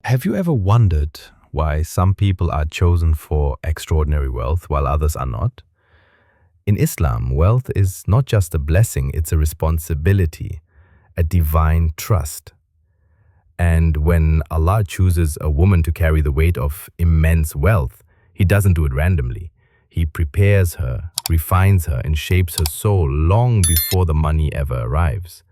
Have you ever wondered why some people are chosen for extraordinary wealth while others are not? In Islam, wealth is not just a blessing, it's a responsibility, a divine trust. And when Allah chooses a woman to carry the weight of immense wealth, He doesn't do it randomly. He prepares her, refines her, and shapes her soul long before the money ever arrives.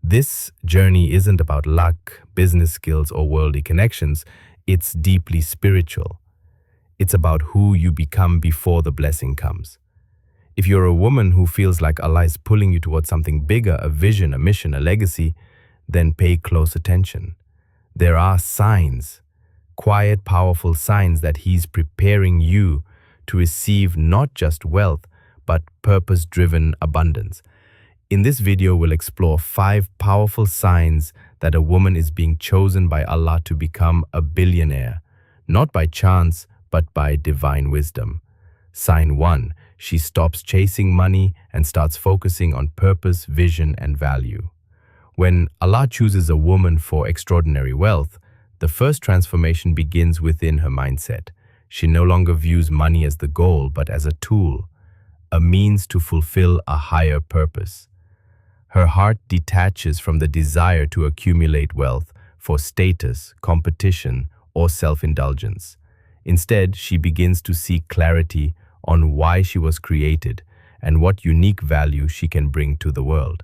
This journey isn't about luck, business skills, or worldly connections. It's deeply spiritual. It's about who you become before the blessing comes. If you're a woman who feels like Allah is pulling you towards something bigger, a vision, a mission, a legacy, then pay close attention. There are signs, quiet, powerful signs that He's preparing you to receive not just wealth, but purpose-driven abundance. In this video, we'll explore 5 powerful signs that a woman is being chosen by Allah to become a billionaire, not by chance, but by divine wisdom. Sign 1. She stops chasing money and starts focusing on purpose, vision, and value. When Allah chooses a woman for extraordinary wealth, the first transformation begins within her mindset. She no longer views money as the goal, but as a tool, a means to fulfill a higher purpose. Her heart detaches from the desire to accumulate wealth for status, competition, or self-indulgence. Instead, she begins to seek clarity on why she was created and what unique value she can bring to the world.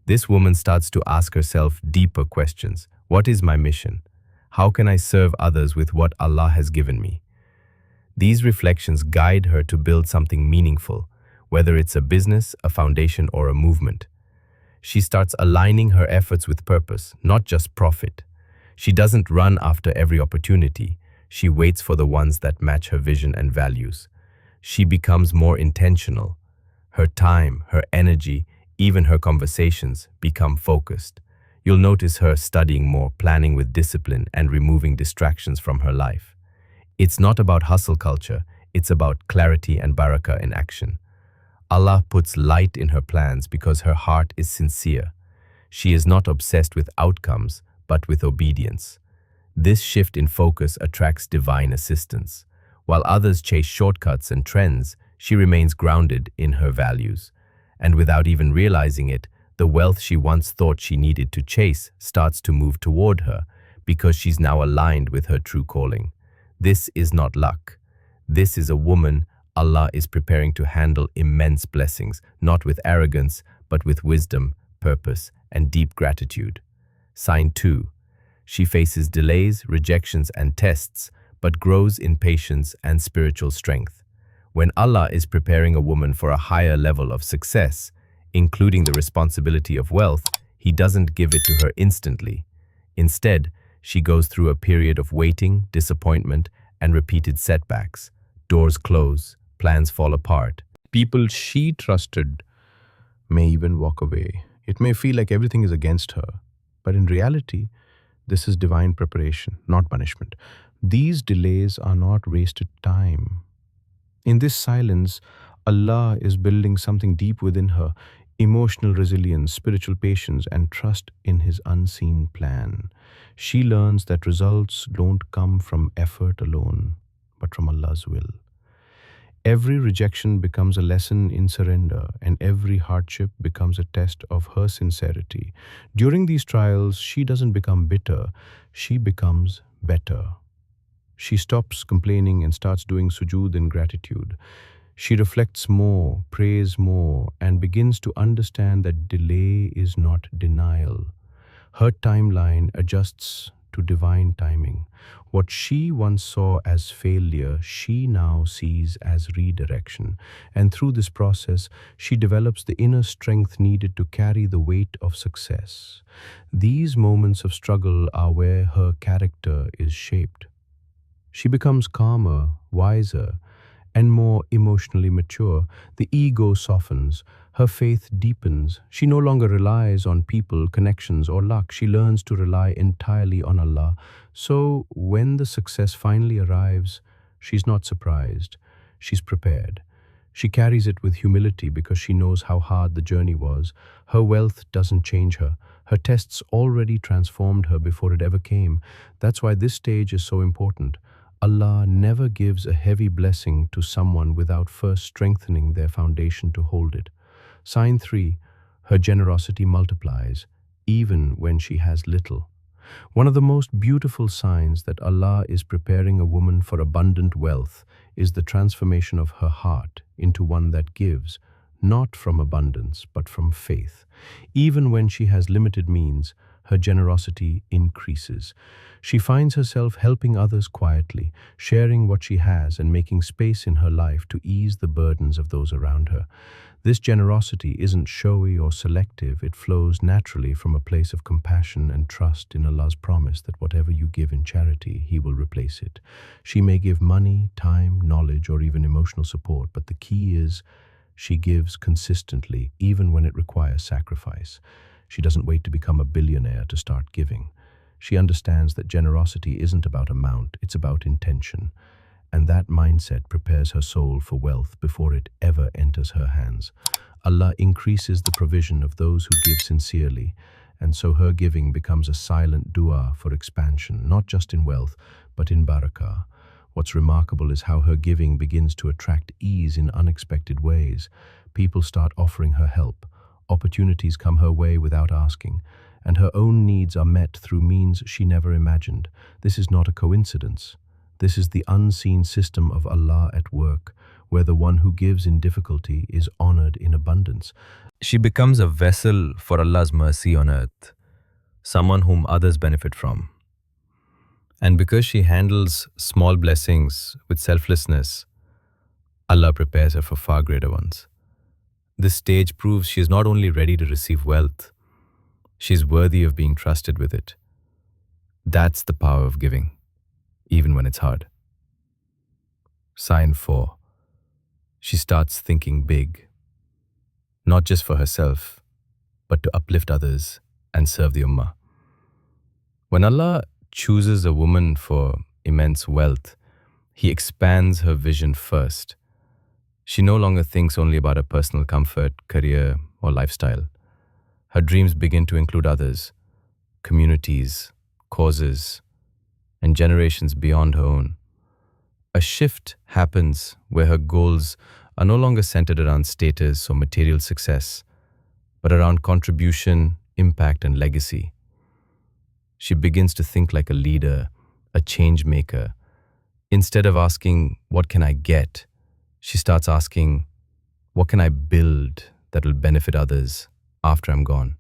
This woman starts to ask herself deeper questions. What is my mission? How can I serve others with what Allah has given me? These reflections guide her to build something meaningful, whether it's a business, a foundation, or a movement. She starts aligning her efforts with purpose, not just profit. She doesn't run after every opportunity. She waits for the ones that match her vision and values. She becomes more intentional. Her time, her energy, even her conversations become focused. You'll notice her studying more, planning with discipline, and removing distractions from her life. It's not about hustle culture, it's about clarity and barakah in action. Allah puts light in her plans because her heart is sincere. She is not obsessed with outcomes, but with obedience. This shift in focus attracts divine assistance. While others chase shortcuts and trends, she remains grounded in her values. And without even realizing it, the wealth she once thought she needed to chase starts to move toward her because she's now aligned with her true calling. This is not luck. This is a woman Allah is preparing to handle immense blessings, not with arrogance, but with wisdom, purpose, and deep gratitude. Sign 2. She faces delays, rejections, and tests, but grows in patience and spiritual strength. When Allah is preparing a woman for a higher level of success, including the responsibility of wealth, He doesn't give it to her instantly. Instead, she goes through a period of waiting, disappointment, and repeated setbacks. Doors close, plans fall apart. People she trusted may even walk away. It may feel like everything is against her, but in reality, this is divine preparation, not punishment. These delays are not wasted time. In this silence, Allah is building something deep within her: emotional resilience, spiritual patience, and trust in His unseen plan. She learns that results don't come from effort alone, but from Allah's will. Every rejection becomes a lesson in surrender, and every hardship becomes a test of her sincerity. During these trials, she doesn't become bitter, she becomes better. She stops complaining and starts doing sujood in gratitude. She reflects more, prays more, and begins to understand that delay is not denial. Her timeline adjusts to divine timing. What she once saw as failure, she now sees as redirection. And through this process, she develops the inner strength needed to carry the weight of success. These moments of struggle are where her character is shaped. She becomes calmer, wiser, and more emotionally mature. The ego softens, her faith deepens. She no longer relies on people, connections, or luck. She learns to rely entirely on Allah. So when the success finally arrives, she's not surprised. She's prepared. She carries it with humility because she knows how hard the journey was. Her wealth doesn't change her. Her tests already transformed her before it ever came. That's why this stage is so important. Allah never gives a heavy blessing to someone without first strengthening their foundation to hold it. Sign 3. Her generosity multiplies, even when she has little. One of the most beautiful signs that Allah is preparing a woman for abundant wealth is the transformation of her heart into one that gives, not from abundance, but from faith. Even when she has limited means, her generosity increases. She finds herself helping others quietly, sharing what she has and making space in her life to ease the burdens of those around her. This generosity isn't showy or selective. It flows naturally from a place of compassion and trust in Allah's promise that whatever you give in charity, He will replace it. She may give money, time, knowledge, or even emotional support, but the key is she gives consistently, even when it requires sacrifice. She doesn't wait to become a billionaire to start giving. She understands that generosity isn't about amount, it's about intention. And that mindset prepares her soul for wealth before it ever enters her hands. Allah increases the provision of those who give sincerely, and so her giving becomes a silent dua for expansion, not just in wealth, but in barakah. What's remarkable is how her giving begins to attract ease in unexpected ways. People start offering her help. Opportunities come her way without asking, and her own needs are met through means she never imagined. This is not a coincidence. This is the unseen system of Allah at work, where the one who gives in difficulty is honored in abundance. She becomes a vessel for Allah's mercy on earth, someone whom others benefit from. And because she handles small blessings with selflessness, Allah prepares her for far greater ones. This stage proves she is not only ready to receive wealth, she is worthy of being trusted with it. That's the power of giving, even when it's hard. Sign 4. She starts thinking big, not just for herself, but to uplift others and serve the Ummah. When Allah chooses a woman for immense wealth, He expands her vision first. She no longer thinks only about her personal comfort, career, or lifestyle. Her dreams begin to include others, communities, causes, and generations beyond her own. A shift happens where her goals are no longer centered around status or material success, but around contribution, impact, and legacy. She begins to think like a leader, a change maker. Instead of asking, "What can I get?" she starts asking, "What can I build that will benefit others after I'm gone?"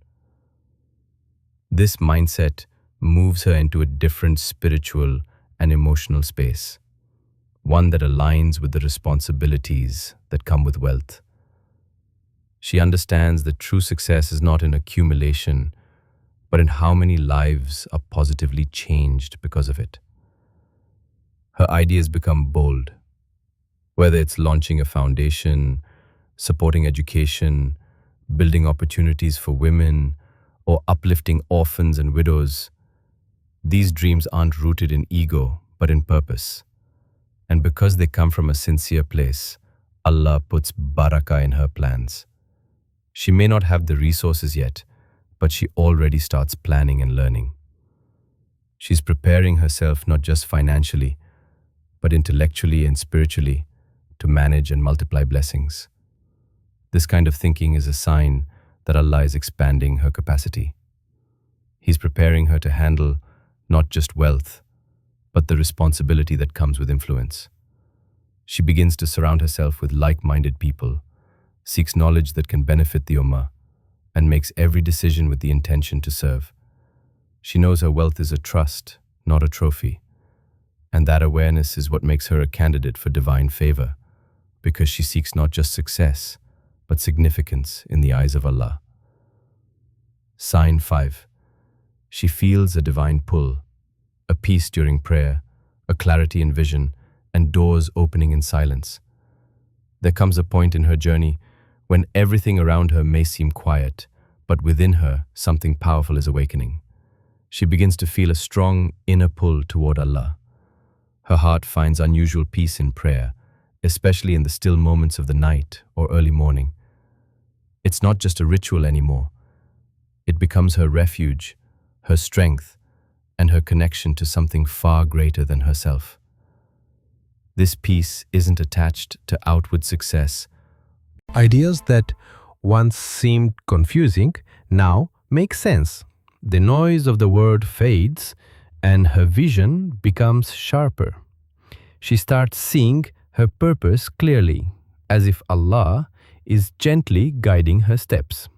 This mindset moves her into a different spiritual and emotional space, one that aligns with the responsibilities that come with wealth. She understands that true success is not in accumulation, but in how many lives are positively changed because of it. Her ideas become bold, whether it's launching a foundation, supporting education, building opportunities for women, or uplifting orphans and widows. These dreams aren't rooted in ego, but in purpose. And because they come from a sincere place, Allah puts barakah in her plans. She may not have the resources yet, but she already starts planning and learning. She's preparing herself not just financially, but intellectually and spiritually to manage and multiply blessings. This kind of thinking is a sign that Allah is expanding her capacity. He's preparing her to handle not just wealth, but the responsibility that comes with influence. She begins to surround herself with like-minded people, seeks knowledge that can benefit the Ummah, and makes every decision with the intention to serve. She knows her wealth is a trust, not a trophy, and that awareness is what makes her a candidate for divine favor, because she seeks not just success, but significance in the eyes of Allah. Sign 5. She feels a divine pull, a peace during prayer, a clarity in vision, and doors opening in silence. There comes a point in her journey when everything around her may seem quiet, but within her something powerful is awakening. She begins to feel a strong inner pull toward Allah. Her heart finds unusual peace in prayer, especially in the still moments of the night or early morning. It's not just a ritual anymore. It becomes her refuge, her strength, and her connection to something far greater than herself. This peace isn't attached to outward success. Ideas that once seemed confusing now make sense. The noise of the world fades and her vision becomes sharper. She starts seeing her purpose clearly, as if Allah is gently guiding her steps.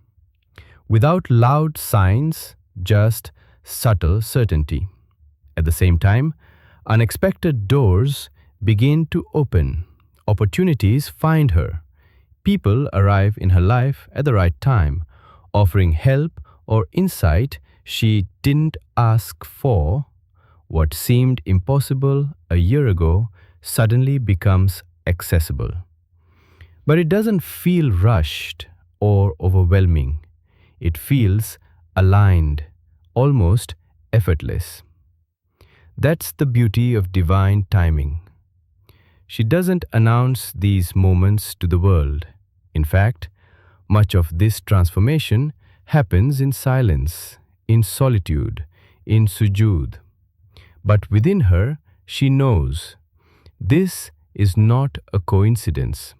Without loud signs, just subtle certainty. At the same time, unexpected doors begin to open. Opportunities find her. People arrive in her life at the right time, offering help or insight she didn't ask for. What seemed impossible a year ago suddenly becomes accessible. But it doesn't feel rushed or overwhelming. It feels aligned, almost effortless. That's the beauty of divine timing. She doesn't announce these moments to the world. In fact, much of this transformation happens in silence, in solitude, in sujood. But within her, she knows this is not a coincidence.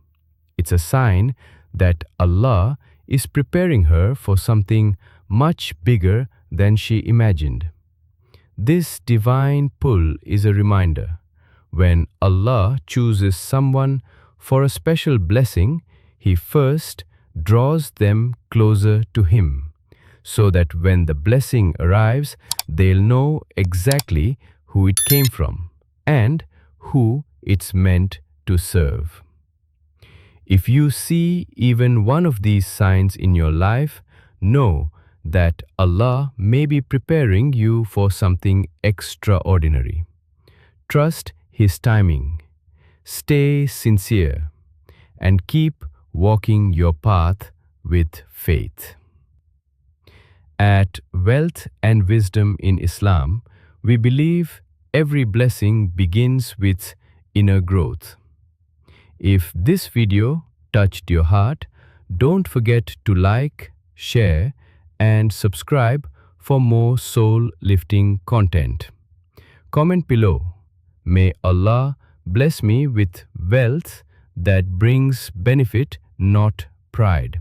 It's a sign that Allah is preparing her for something much bigger than she imagined. This divine pull is a reminder. When Allah chooses someone for a special blessing, He first draws them closer to Him, so that when the blessing arrives, they'll know exactly who it came from and who it's meant to serve. If you see even one of these signs in your life, know that Allah may be preparing you for something extraordinary. Trust His timing. Stay sincere and keep walking your path with faith. At Wealth and Wisdom in Islam, we believe every blessing begins with inner growth. If this video touched your heart, don't forget to like, share, and subscribe for more soul-lifting content. Comment below. May Allah bless me with wealth that brings benefit, not pride.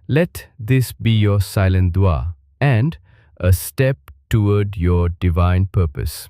Let this be your silent dua and a step toward your divine purpose.